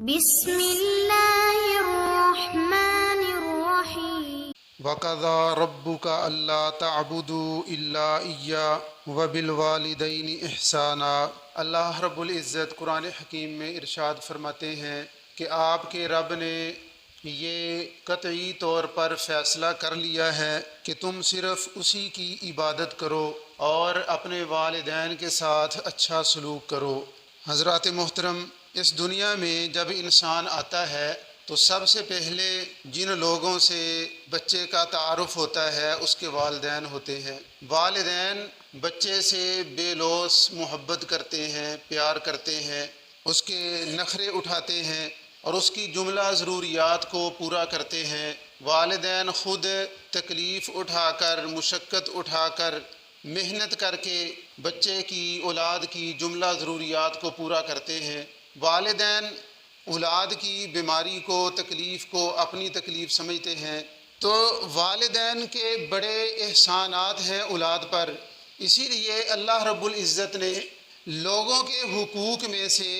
بسم اللہ الرحمن الرحیم وَقَضَىٰ رَبُّكَ أَلَّا تَعْبُدُوا إِلَّا إِيَّاهُ وَبِالْوَالِدَيْنِ إِحْسَانًا۔ اللہ رب العزت قرآن حکیم میں ارشاد فرماتے ہیں کہ آپ کے رب نے یہ قطعی طور پر فیصلہ کر لیا ہے کہ تم صرف اسی کی عبادت کرو اور اپنے والدین کے ساتھ اچھا سلوک کرو۔ حضرات محترم، اس دنیا میں جب انسان آتا ہے تو سب سے پہلے جن لوگوں سے بچے کا تعارف ہوتا ہے اس کے والدین ہوتے ہیں۔ والدین بچے سے بے لوث محبت کرتے ہیں، پیار کرتے ہیں، اس کے نخرے اٹھاتے ہیں اور اس کی جملہ ضروریات کو پورا کرتے ہیں۔ والدین خود تکلیف اٹھا کر، مشقت اٹھا کر، محنت کر کے بچے کی، اولاد کی جملہ ضروریات کو پورا کرتے ہیں۔ والدین اولاد کی بیماری کو، تکلیف کو اپنی تکلیف سمجھتے ہیں، تو والدین کے بڑے احسانات ہیں اولاد پر۔ اسی لیے اللہ رب العزت نے لوگوں کے حقوق میں سے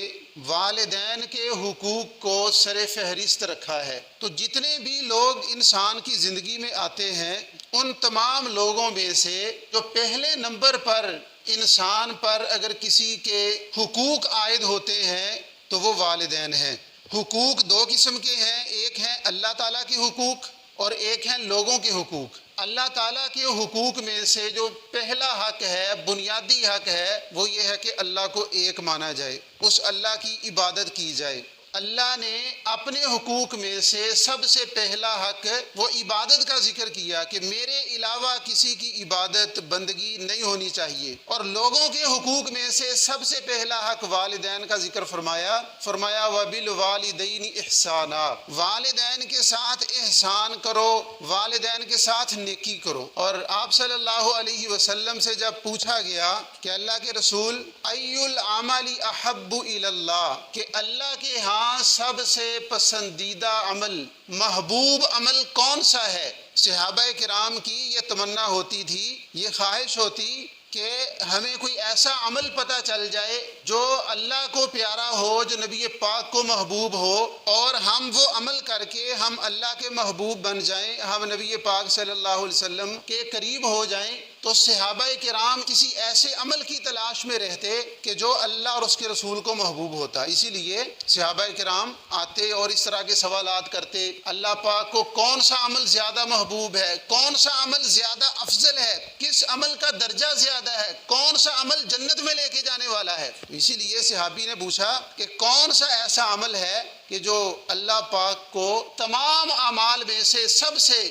والدین کے حقوق کو سر فہرست رکھا ہے۔ تو جتنے بھی لوگ انسان کی زندگی میں آتے ہیں، ان تمام لوگوں میں سے جو پہلے نمبر پر انسان پر اگر کسی کے حقوق عائد ہوتے ہیں تو وہ والدین ہیں۔ حقوق دو قسم کے ہیں، ایک ہیں اللہ تعالیٰ کے حقوق اور ایک ہیں لوگوں کے حقوق۔ اللہ تعالیٰ کے حقوق میں سے جو پہلا حق ہے، بنیادی حق ہے، وہ یہ ہے کہ اللہ کو ایک مانا جائے، اس اللہ کی عبادت کی جائے۔ اللہ نے اپنے حقوق میں سے سب سے پہلا حق وہ عبادت کا ذکر کیا کہ میرے علاوہ کسی کی عبادت بندگی نہیں ہونی چاہیے۔ اور لوگوں کے حقوق میں سے سب سے پہلا حق والدین کا ذکر فرمایا وَبِالْوَالِدَيْنِ إِحْسَانًا، والدین کے ساتھ احسان کرو، والدین کے ساتھ نیکی کرو۔ اور آپ صلی اللہ علیہ وسلم سے جب پوچھا گیا کہ اللہ کے رسول اَيُّ الْعَمَلِ أَحَبُّ إِلَى اللَّهِ، کہ اللہ کے ہاں سب سے پسندیدہ عمل، محبوب عمل کون سا ہے؟ صحابہ کرام کی یہ تمنا ہوتی تھی، یہ خواہش ہوتی کہ ہمیں کوئی ایسا عمل پتہ چل جائے جو اللہ کو پیارا ہو، جو نبی پاک کو محبوب ہو، اور ہم وہ عمل کر کے ہم اللہ کے محبوب بن جائیں، ہم نبی پاک صلی اللہ علیہ وسلم کے قریب ہو جائیں۔ تو صحابہ کرام کسی ایسے عمل کی تلاش میں رہتے کہ جو اللہ اور اس کے رسول کو محبوب ہوتا۔ اسی لیے صحابہ کرام آتے اور اس طرح کے سوالات کرتے، اللہ پاک کو کون سا عمل زیادہ محبوب ہے، کون سا عمل زیادہ افضل ہے، کس عمل کا درجہ زیادہ ہے، کون سا عمل جنت میں لے کے جانے والا ہے۔ اسی لیے صحابی نے پوچھا کہ کون سا ایسا عمل ہے کہ جو اللہ پاک کو تمام اعمال میں سے سب سے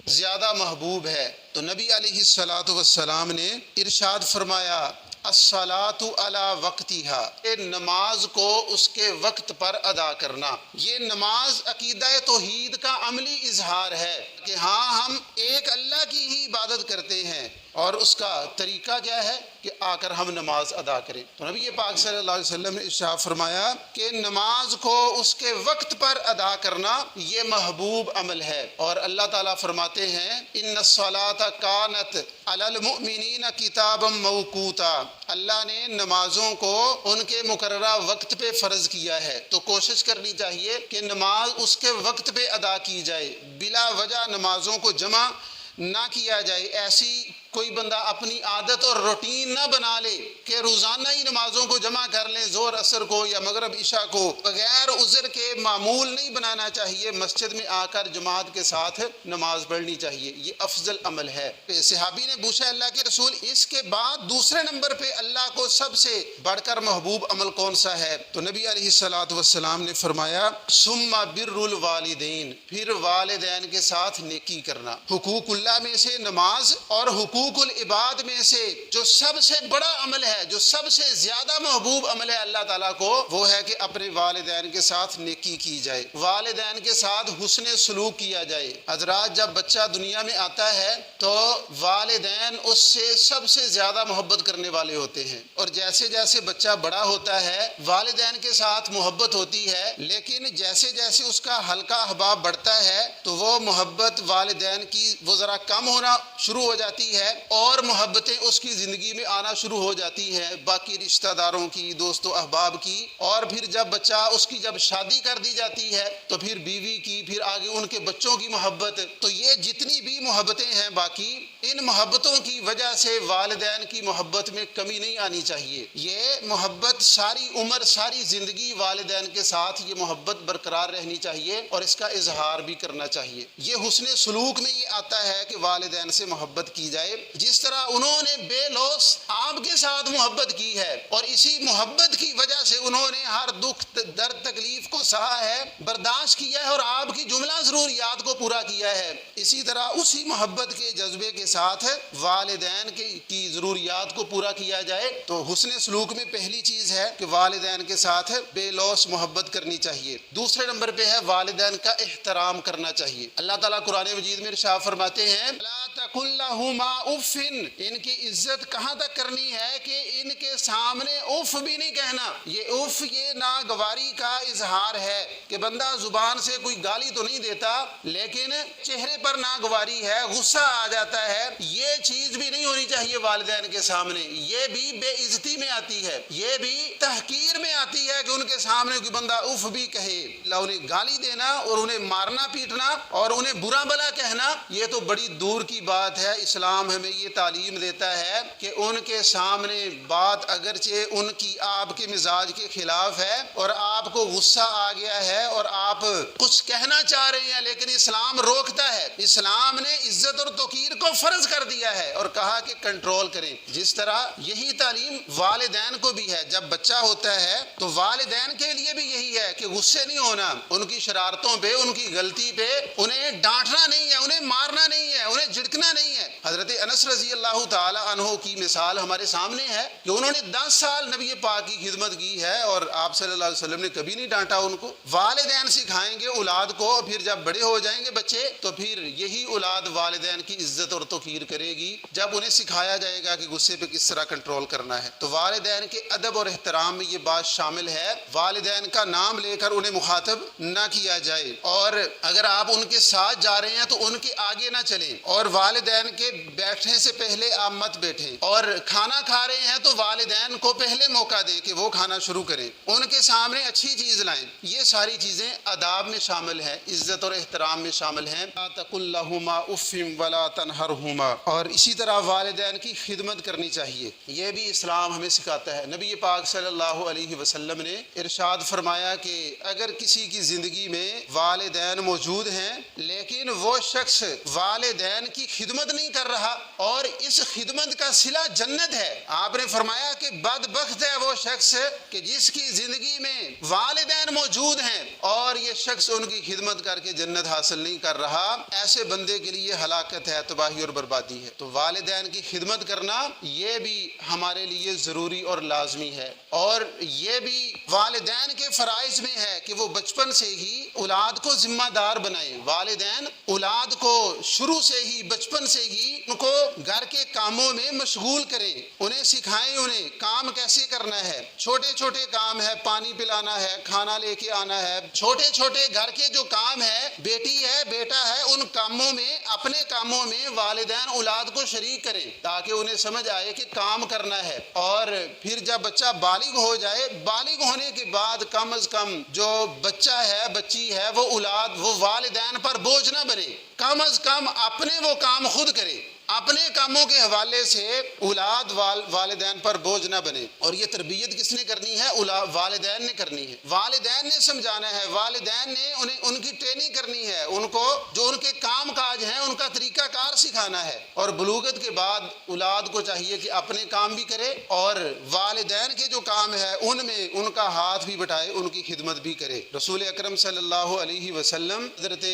زیادہ محبوب ہے؟ تو نبی علیہ السلام نے ارشاد فرمایا الصلاۃ علی وقتها، نماز کو اس کے وقت پر ادا کرنا۔ یہ نماز عقیدہ توحید کا عملی اظہار ہے کہ ہاں ہم ایک اللہ کی ہی عبادت کرتے ہیں، اور اس کا طریقہ کیا ہے کہ آ کر ہم نماز ادا کریں۔ تو نبی پاک صلی اللہ علیہ وسلم نے ارشاد فرمایا کہ نماز کو اس کے وقت پر ادا کرنا یہ محبوب عمل ہے۔ اور اللہ تعالیٰ فرماتے ہیں ان الصلاۃ کانت علی المؤمنین کتابا موقوتا، اللہ نے نمازوں کو ان کے مقررہ وقت پہ فرض کیا ہے، تو کوشش کرنی چاہیے کہ نماز اس کے وقت پہ ادا کی جائے، بلا وجہ نمازوں کو جمع نہ کیا جائے۔ ایسی کوئی بندہ اپنی عادت اور روٹین نہ بنا لے کہ روزانہ ہی نمازوں کو جمع کر لیں، ظہر اثر کو یا مغرب عشاء کو، بغیر عذر کے معمول نہیں بنانا چاہیے۔ مسجد میں آ کر جماعت کے ساتھ نماز پڑھنی چاہیے، یہ افضل عمل ہے۔ صحابی نے پوچھا اللہ کے رسول اس کے بعد دوسرے نمبر پہ اللہ کو سب سے بڑھ کر محبوب عمل کون سا ہے؟ تو نبی علیہ السلام نے فرمایا ثم بر الوالدین، پھر والدین کے ساتھ نیکی کرنا۔ حقوق اللہ میں سے نماز، اور حقوق العباد میں سے جو سب سے بڑا عمل ہے، جو سب سے زیادہ محبوب عمل ہے اللہ تعالیٰ کو، وہ ہے کہ اپنے والدین کے ساتھ نیکی کی جائے، والدین کے ساتھ حسن سلوک کیا جائے۔ حضرات، جب بچہ دنیا میں آتا ہے تو والدین اس سے سب سے زیادہ محبت کرنے والے ہوتے ہیں، اور جیسے جیسے بچہ بڑا ہوتا ہے والدین کے ساتھ محبت ہوتی ہے، لیکن جیسے جیسے اس کا حلقہ احباب بڑھتا ہے تو وہ محبت والدین کی وہ ذرا کم ہونا شروع ہو جاتی ہے اور محبتیں اس کی زندگی میں آنا شروع ہو جاتی ہیں، باقی رشتہ داروں کی، دوست و احباب کی، اور پھر جب بچہ اس کی جب شادی کر دی جاتی ہے تو پھر بیوی کی، پھر آگے ان کے بچوں کی محبت، تو یہ جتنی بھی محبتیں ہیں باقی، ان محبتوں کی وجہ سے والدین کی محبت میں کمی نہیں آنی چاہیے۔ یہ محبت ساری عمر، ساری زندگی والدین کے ساتھ یہ محبت برقرار رہنی چاہیے اور اس کا اظہار بھی کرنا چاہیے۔ یہ حسن سلوک میں یہ آتا ہے کہ والدین سے محبت کی جائے، جس طرح انہوں نے بے لوث آپ کے ساتھ محبت کی ہے اور اسی محبت کی وجہ سے انہوں نے ہر دکھ درد تکلیف کو سہا ہے، برداشت کیا ہے اور آپ کی جملہ ضروریات کو پورا کیا ہے، اسی طرح اسی محبت کے جذبے کے ساتھ والدین کی ضروریات کو پورا کیا جائے۔ تو حسن سلوک میں پہلی چیز ہے کہ والدین کے ساتھ بے لوث محبت کرنی چاہیے۔ دوسرے نمبر پہ ہے والدین کا احترام کرنا چاہیے۔ اللہ تعالیٰ قرآن مجید میں ارشاد فرماتے ہیں لا تقل لہما اف، ان کی عزت کہاں تک کرنی ہے کہ ان کے سامنے اف بھی نہیں کہنا۔ یہ اف یہ ناگواری کا اظہار ہے کہ بندہ زبان سے کوئی گالی تو نہیں دیتا لیکن چہرے پر ناگواری ہے، غصہ آ جاتا ہے، یہ چیز بھی نہیں ہونی چاہیے والدین کے سامنے۔ یہ بھی بے عزتی میں آتی ہے، یہ بھی تحقیر میں آتی ہے کہ ان کے سامنے کوئی بندہ اف بھی کہے۔ انہیں گالی دینا اور انہیں مارنا پیٹنا اور انہیں برا بھلا کہنا یہ تو بڑی دور کی بات ہے۔ اسلام ہمیں یہ تعلیم دیتا ہے کہ ان کے سامنے بات اگرچہ ان کی آپ کے مزاج کے خلاف ہے اور آپ کو غصہ آ گیا ہے اور آپ کچھ کہنا چاہ رہے ہیں لیکن اسلام روکتا ہے، اسلام نے عزت اور توقیر کو فرض کر دیا ہے اور کہا کہ کنٹرول کریں۔ جس طرح یہی تعلیم والدین کو بھی ہے، جب بچہ ہوتا ہے تو والدین کے لیے بھی یہی ہے کہ غصے نہیں ہونا، ان کی شرارتوں پہ، ان کی غلطی پہ انہیں ڈانٹنا نہیں ہے، انہیں مارنا نہیں ہے، انہیں جھڑکنا نہیں ہے۔ حضرت انس رضی اللہ تعالی عنہ کی مثال ہمارے سامنے ہے کہ انہوں نے 10 سال نبی پاک کی خدمت کی ہے اور آپ صلی اللہ علیہ وسلم نے کبھی نہیں ڈانٹا ان کو۔ والدین سکھائیں گے اولاد کو، پھر جب بڑے ہو جائیں گے بچے تو پھر یہی اولاد والدین کی عزت اور توقیر کرے گی جب انہیں سکھایا جائے گا کہ غصے پہ کس طرح کنٹرول کرنا ہے۔ تو والدین کے ادب اور احترام میں یہ بات شامل ہے، والدین کا نام لے کر انہیں مخاطب نہ کیا جائے، اور اگر آپ ان کے ساتھ جا رہے ہیں تو ان کے آگے نہ چلیں، اور والدین کے بیٹھنے سے پہلے آپ مت بیٹھیں، اور کھانا کھا رہے ہیں تو والدین کو پہلے موقع دیں کہ وہ کھانا شروع کریں، ان کے سامنے اچھی چیز لائیں۔ یہ ساری چیزیں آداب میں شامل ہیں، عزت اور احترام میں شامل ہیں۔ لا تقل لہما اف ولا تنہرہما، اور اسی طرح والدین کی خدمت کرنی چاہیے، یہ بھی اسلام ہمیں سکھاتا ہے۔ نبی پاک صلی اللہ علیہ وسلم نے ارشاد فرمایا کہ اگر کسی کی زندگی میں والدین موجود ہیں لیکن وہ شخص والدین کی خدمت نہیں کر رہا اور اس خدمت کا صلہ جنت ہے، آپ نے فرمایا کہ بدبخت ہے وہ شخص کہ جس کی زندگی میں والدین موجود ہیں اور یہ شخص ان کی خدمت کر کے جنت حاصل نہیں کر رہا، ایسے بندے کے لیے ہلاکت ہے، تباہی اور بربادی ہے۔ تو والدین کی خدمت کرنا یہ بھی ہمارے لیے ضروری اور لازمی ہے، اور یہ بھی والدین کے فرائض میں ہے کہ وہ بچپن سے ہی اولاد کو ذمہ دار بنائیں۔ والدین اولاد کو شروع سے ہی، بچپن سے ہی ان کو گھر کے کاموں میں مشغول کریں، انہیں سکھائیں انہیں کام کیسے کرنا ہے، چھوٹے چھوٹے کام ہے، پانی پلانا ہے، کھانا لے کے آنا ہے، چھوٹے چھوٹے گھر کے جو کام ہے، بیٹی ہے بیٹا ہے، ان کاموں میں، اپنے کاموں میں والدین اولاد کو شریک کریں تاکہ انہیں سمجھ آئے کہ کام کرنا ہے، اور پھر جب بچہ بالغ ہو جائے، بالغ ہونے کے بعد کم از کم جو بچہ ہے بچی ہے وہ اولاد، وہ والدین پر بوجھ نہ بنے، کم از کم اپنے وہ کام خود کرے، اپنے کاموں کے حوالے سے اولاد والدین پر بوجھ نہ بنے۔ اور یہ تربیت کس نے کرنی ہے؟ والدین نے کرنی ہے، والدین نے سمجھانا ہے، والدین نے انہیں ان کی ٹریننگ کرنی ہے، ان کو جو ان کے کام کاج ہیں ان کا طریقہ کار سکھانا ہے، اور بلوغت کے بعد اولاد کو چاہیے کہ اپنے کام بھی کرے اور والدین کے جو کام ہے ان میں ان کا ہاتھ بھی بٹائے، ان کی خدمت بھی کرے۔ رسول اکرم صلی اللہ علیہ وسلم حضرت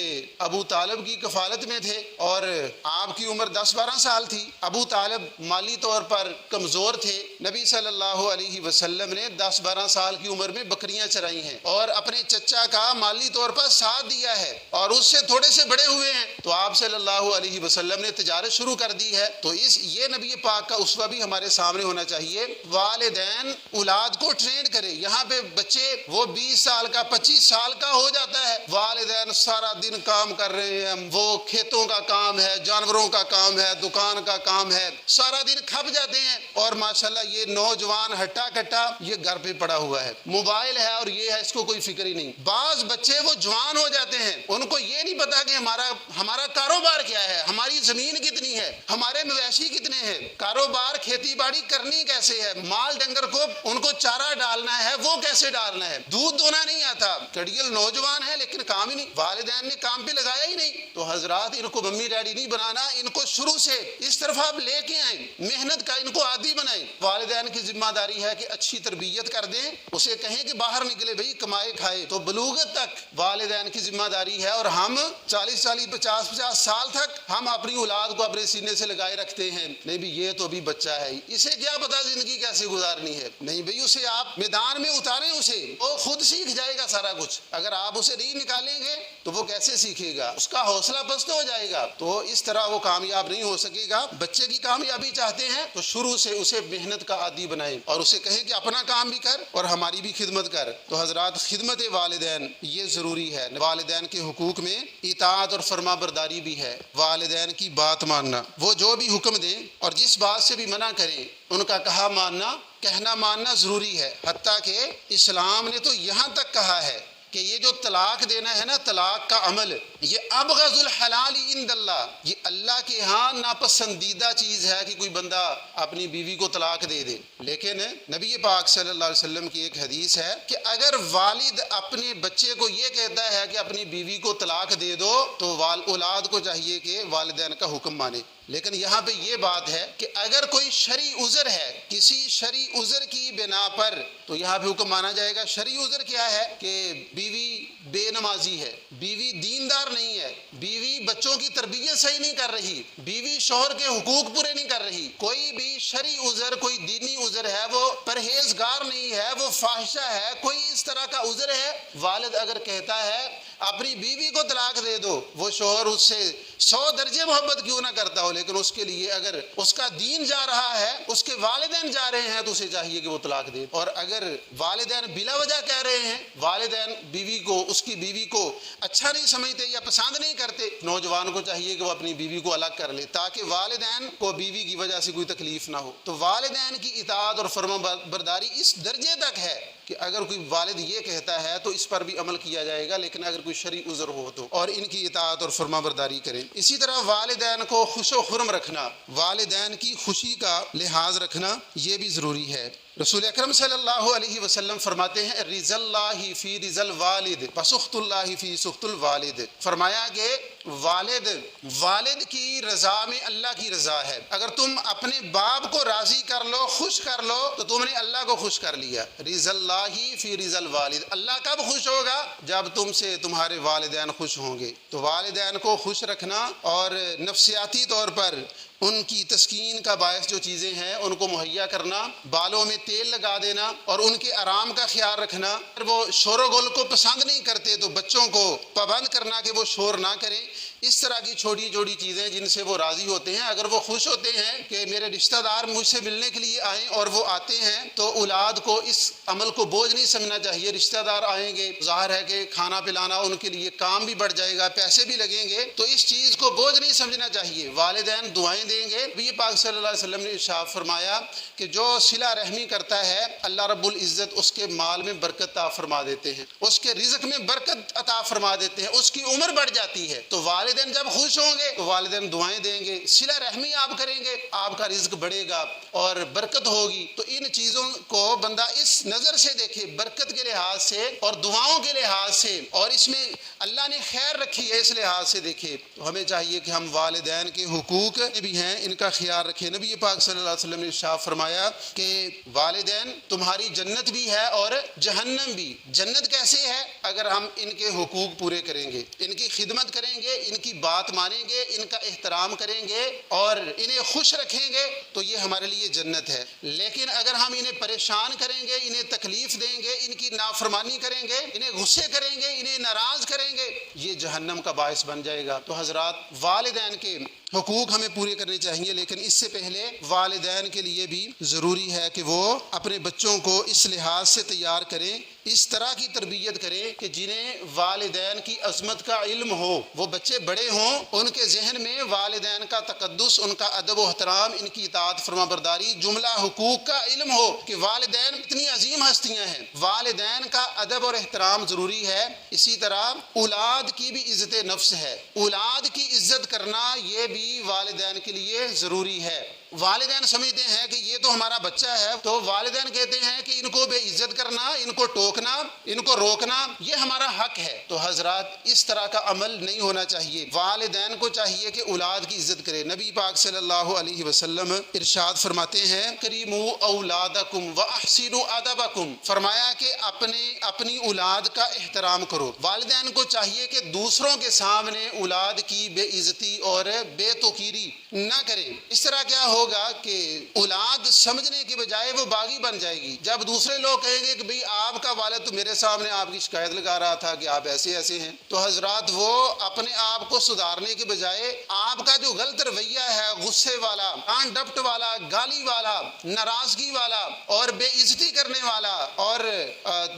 ابو طالب کی کفالت میں تھے اور آپ کی عمر 10-12 سال تھی۔ ابو طالب مالی طور پر کمزور تھے، نبی صلی اللہ علیہ وسلم نے 10-12 سال کی عمر میں بکریاں چرائی ہیں اور اپنے چچا کا مالی طور پر ساتھ دیا ہے اور اس سے تھوڑے سے بڑے ہوئے ہیں، تو آپ صلی اللہ علیہ وسلم نے تجارت شروع کر دی ہے۔ تو یہ نبی پاک کا اسوہ بھی ہمارے سامنے ہونا چاہیے، والدین اولاد کو ٹرین کرے۔ یہاں پہ بچے وہ 20 سال کا 25 سال کا ہو جاتا ہے، والدین سارا دن کام کر رہے ہیں، وہ کھیتوں کا کام ہے، جانوروں کا کام ہے، ہے, دکان کا کام ہے, سارا دن کھپ جاتے ہیں, اور ماشاءاللہ یہ نوجوان ہٹا کٹا یہ گھر پہ پڑا ہوا ہے, موبائل ہے اور یہ ہے, اس کو کوئی فکر ہی نہیں. بعض بچے وہ جوان ہو جاتے ہیں, ان کو یہ نہیں پتا کہ ہمارا کاروبار کیا ہے, ہماری زمین کتنی ہے, ہمارے مویشی کتنے ہیں, کاروبار کھیتی باڑی کرنی کیسے ہے, مال ڈنگر کو ان کو چارہ ڈالنا ہے وہ کیسے ڈالنا ہے, دودھ دھونا نہیں آتا. کڑیل نوجوان ہے لیکن کام ہی نہیں, والدین نے کام پہ لگایا ہی نہیں. تو حضرات ان کو ممی ڈیڈی نہیں بنانا, ان کو شروع سے اس طرف آپ لے کے آئیں, محنت کا ان کو عادی بنائیں. والدین کی ذمہ داری ہے کہ اچھی تربیت کر دیں, اسے کہیں کہ باہر نکلے بھئی کمائے کھائے. تو بلوغت تک والدین کی ذمہ داری ہے, اور ہم 40 50 سال تک ہم اپنی اولاد کو اپنے سینے سے لگائے رکھتے ہیں. نہیں بھی یہ تو ابھی بچہ ہے, اسے کیا پتا زندگی کیسے گزارنی ہے. نہیں بھئی اسے آپ میدان میں اتاریں, اسے وہ خود سیکھ جائے گا سارا کچھ. اگر آپ اسے نہیں نکالیں گے تو وہ کیسے سیکھے گا, اس کا حوصلہ پست ہو جائے گا. تو اس طرح وہ کامیاب نہیں ہو سکے گا. بچے کی کامیابی چاہتے ہیں تو شروع سے اسے محنت کا عادی بنائیں, اور اسے کہیں کہ اپنا کام بھی کر اور ہماری بھی خدمت کر. تو حضرات خدمت والدین یہ ضروری ہے. والدین کے حقوق میں اطاعت اور فرما برداری بھی ہے, والدین کی بات ماننا, وہ جو بھی حکم دیں اور جس بات سے بھی منع کریں ان کا کہا ماننا, کہنا ماننا ضروری ہے. حتیٰ کہ اسلام نے تو یہاں تک کہا ہے کہ یہ جو طلاق دینا ہے نا, طلاق کا عمل, یہ ابغض الحلال عند اللہ, یہ اللہ کے ہاں ناپسندیدہ چیز ہے کہ کوئی بندہ اپنی بیوی کو طلاق دے دے. لیکن نبی پاک صلی اللہ علیہ وسلم کی ایک حدیث ہے کہ اگر والد اپنے بچے کو یہ کہتا ہے کہ اپنی بیوی کو طلاق دے دو تو اولاد کو چاہیے کہ والدین کا حکم مانے. لیکن یہاں پہ یہ بات ہے کہ اگر کوئی شرعی عذر ہے, کسی شرعی عذر کی بنا پر, تو یہاں پہ حکم مانا جائے گا. شرعی عذر کیا ہے کہ بیوی بے نمازی ہے, بیوی دیندار نہیں ہے, بیوی بچوں کی تربیت صحیح نہیں کر رہی, بیوی شوہر کے حقوق پورے نہیں کر رہی. کوئی بھی شرعی عذر, کوئی دینی عذر ہے, وہ پرہیزگار نہیں ہے, وہ فاحشہ ہے, کوئی اس طرح کا عذر ہے, والد اگر کہتا ہے اپنی بیوی کو طلاق دے دو, وہ شوہر اس سے 100 درجے محبت کیوں نہ کرتا ہو, لیکن اس کے لیے اگر اس کا دین جا رہا ہے, اس کے والدین جا رہے ہیں, تو اسے چاہیے کہ وہ طلاق دے. اور اگر والدین بلا وجہ کہہ رہے ہیں, والدین بیوی کو, اس کی بیوی کو اچھا نہیں سمجھتے یا پسند نہیں کرتے, نوجوان کو چاہیے کہ وہ اپنی بیوی کو الگ کر لے تاکہ والدین کو بیوی کی وجہ سے کوئی تکلیف نہ ہو. تو والدین کی اطاعت اور فرما برداری اس درجے تک ہے کہ اگر کوئی والد یہ کہتا ہے تو اس پر بھی عمل کیا جائے گا, لیکن اگر کوئی شرعی عذر ہو تو, اور ان کی اطاعت اور فرما برداری کریں. اسی طرح والدین کو خوش و خرم رکھنا, والدین کی خوشی کا لحاظ رکھنا یہ بھی ضروری ہے. رسول اکرم صلی اللہ علیہ وسلم فرماتے ہیں رضا اللہ فی رضا الوالد وسخط اللہ فی سخط الوالد. فرمایا کہ والد کی رضا میں اللہ کی رضا ہے. اگر تم اپنے باپ کو راضی کر لو, خوش کر لو, تو تم نے اللہ کو خوش کر لیا. رضا اللہ فی رضا الوالد, اللہ کب خوش ہوگا؟ جب تم سے تمہارے والدین خوش ہوں گے. تو والدین کو خوش رکھنا اور نفسیاتی طور پر ان کی تسکین کا باعث جو چیزیں ہیں ان کو مہیا کرنا, بالوں میں تیل لگا دینا اور ان کے آرام کا خیال رکھنا. اگر وہ شور و گل کو پسند نہیں کرتے تو بچوں کو پابند کرنا کہ وہ شور نہ کریں. اس طرح کی چھوٹی چھوٹی چیزیں جن سے وہ راضی ہوتے ہیں. اگر وہ خوش ہوتے ہیں کہ میرے رشتہ دار مجھ سے ملنے کے لیے آئیں اور وہ آتے ہیں, تو اولاد کو اس عمل کو بوجھ نہیں سمجھنا چاہیے. رشتہ دار آئیں گے, ظاہر ہے کہ کھانا پلانا ان کے لیے کام بھی بڑھ جائے گا, پیسے بھی لگیں گے, تو اس چیز کو بوجھ نہیں سمجھنا چاہیے. والدین دعائیں دیں گے. نبی پاک صلی اللہ علیہ وسلم نے ارشاد فرمایا کہ جو صلہ رحمی کرتا ہے اللہ رب العزت اس کے مال میں برکت عطا فرما دیتے ہیں, اس کے رزق میں برکت عطا فرما دیتے ہیں, اس کی عمر بڑھ جاتی ہے. تو والدین جب خوش ہوں گے تو والدین دعائیں دیں گے, صلہ رحمی آپ کریں گے, آپ کا رزق بڑھے گا اور برکت ہوگی. تو ان چیزوں کو بندہ اس نظر سے دیکھے, برکت کے لحاظ سے اور دعاؤں کے لحاظ سے, اور اس میں اللہ نے خیر رکھی ہے اس لحاظ سے دیکھے. تو ہمیں چاہیے کہ ہم والدین کے حقوق بھی ہیں ان کا خیال رکھیں. نبی پاک صلی اللہ علیہ وسلم نے ارشاد فرمایا کہ والدین تمہاری جنت بھی ہے اور جہنم بھی. جنت کیسے ہے؟ اگر ہم ان کے حقوق پورے کریں گے, ان کی خدمت کریں گے, ان کی بات مانیں گے, ان کا احترام کریں گے اور انہیں خوش رکھیں گے تو یہ ہمارے لیے جنت ہے. لیکن اگر ہم انہیں پریشان کریں گے, انہیں تکلیف دیں گے, ان کی نافرمانی کریں گے, انہیں غصے کریں گے, انہیں ناراض کریں گے, یہ جہنم کا باعث بن جائے گا۔ تو حضرات والدین کے حقوق ہمیں پورے کرنے چاہیے، لیکن اس سے پہلے والدین کے لیے بھی ضروری ہے کہ وہ اپنے بچوں کو اس لحاظ سے تیار کریں، اس طرح کی تربیت کریں کہ جنہیں والدین کی عظمت کا علم ہو۔ وہ بچے بڑے ہوں، ان کے ذہن میں والدین کا تقدس، ان کا ادب و احترام، ان کی اطاعت فرما برداری، جملہ حقوق کا علم ہو کہ والدین اتنی عظیم ہستیاں ہیں۔ والدین کا ادب اور احترام ضروری ہے۔ اسی طرح اولاد کی بھی عزت نفس ہے، اولاد کی عزت کرنا یہ بھی والدین کے لیے ضروری ہے۔ والدین سمجھتے ہیں کہ یہ تو ہمارا بچہ ہے، تو والدین کہتے ہیں کہ ان کو بے عزت کرنا، ان کو ٹوکنا، ان کو روکنا یہ ہمارا حق ہے۔ تو حضرات اس طرح کا عمل نہیں ہونا چاہیے۔ والدین کو چاہیے کہ اولاد کی عزت کرے۔ نبی پاک صلی اللہ علیہ وسلم ارشاد فرماتے ہیں کریموا اولادکم واحسنوا ادبکم، فرمایا کہ اپنی اولاد کا احترام کرو۔ والدین کو چاہیے کہ دوسروں کے سامنے اولاد کی بے عزتی اور بے توقیری نہ کریں۔ اس طرح کیا ہوگا کہ اولاد سمجھنے کے بجائے وہ باغی بن جائے گی۔ جب دوسرے لوگ کہیں گے کہ بھئی آپ کا والد تو میرے سامنے آپ کی شکایت لگا رہا تھا کہ آپ ایسے ایسے ہیں، تو حضرات وہ اپنے آپ کو سدھارنے کے بجائے آپ کا جو غلط رویہ ہے، غصے والا، کان ڈپٹ والا، گالی والا، ناراضگی والا اور بے عزتی کرنے والا اور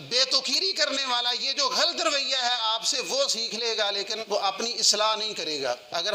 بے توقیری کرنے والا، یہ جو غلط رویہ ہے آپ سے وہ سیکھ لے گا، لیکن وہ اپنی اصلاح نہیں کرے گا۔ اگر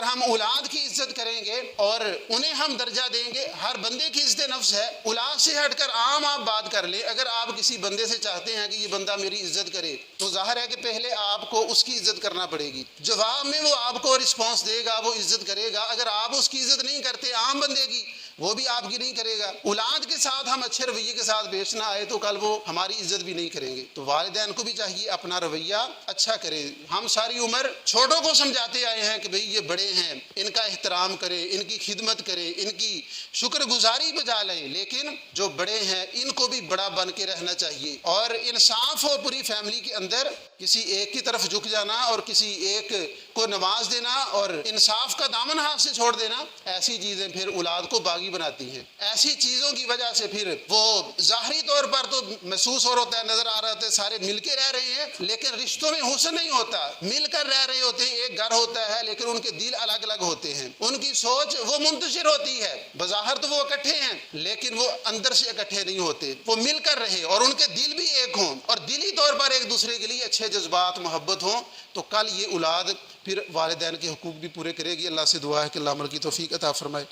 ہم اولاد کی عزت کریں گے اور انہیں ہم درجہ دیں گے، ہر بندے کی عزت نفس ہے، اولاد سے ہٹ کر عام آپ بات کر لیں۔ اگر آپ کسی بندے سے چاہتے ہیں کہ یہ بندہ میری عزت کرے تو ظاہر ہے کہ پہلے آپ کو اس کی عزت کرنا پڑے گی۔ جواب میں وہ آپ کو رسپانس دے گا، وہ عزت کرے گا۔ اگر آپ اس کی عزت نہیں کرتے عام بندے کی، وہ بھی آپ کی نہیں کرے گا۔ اولاد کے ساتھ ہم اچھے رویے کے ساتھ پیش نہ آئے تو کل وہ ہماری عزت بھی نہیں کریں گے۔ تو والدین کو بھی چاہیے اپنا رویہ اچھا کرے۔ ہم ساری عمر چھوٹوں کو سمجھاتے آئے ہیں کہ بھئی یہ بڑے ہیں، ان کا احترام کرے، ان کی خدمت کرے، ان کی شکر گزاری بجا لیں، لیکن جو بڑے ہیں ان کو بھی بڑا بن کے رہنا چاہیے۔ اور انصاف ہو پوری فیملی کے اندر، کسی ایک کی طرف جھک جانا اور کسی ایک کو نواز دینا اور انصاف کا دامن ہاتھ سے چھوڑ دینا، ایسی چیزیں پھر اولاد کو باغی بناتی ہیں۔ ایسی چیزوں کی وجہ سے پھر وہ ظاہری طور پر تو محسوس ہو رہا ہے، نظر آ رہا ہوتا ہے سارے مل کے رہ رہے ہیں، لیکن رشتوں میں حسن نہیں ہوتا۔ مل کر رہ رہے ہوتے ہیں، ایک گھر ہوتا ہے، لیکن ان کے دل الگ الگ ہوتے ہیں، ان کی سوچ وہ منتشر ہوتی ہے۔ بظاہر تو وہ اکٹھے ہیں لیکن وہ اندر سے اکٹھے نہیں ہوتے۔ وہ مل کر رہے اور ان کے دل بھی ایک ہوں اور دلی طور پر ایک دوسرے کے لیے اچھے جذبات، محبت ہوں، تو کل یہ اولاد پھر والدین کے حقوق بھی پورے کرے گی۔ اللہ سے دعا ہے کہ اللہ عمل کی توفیق عطا فرمائے۔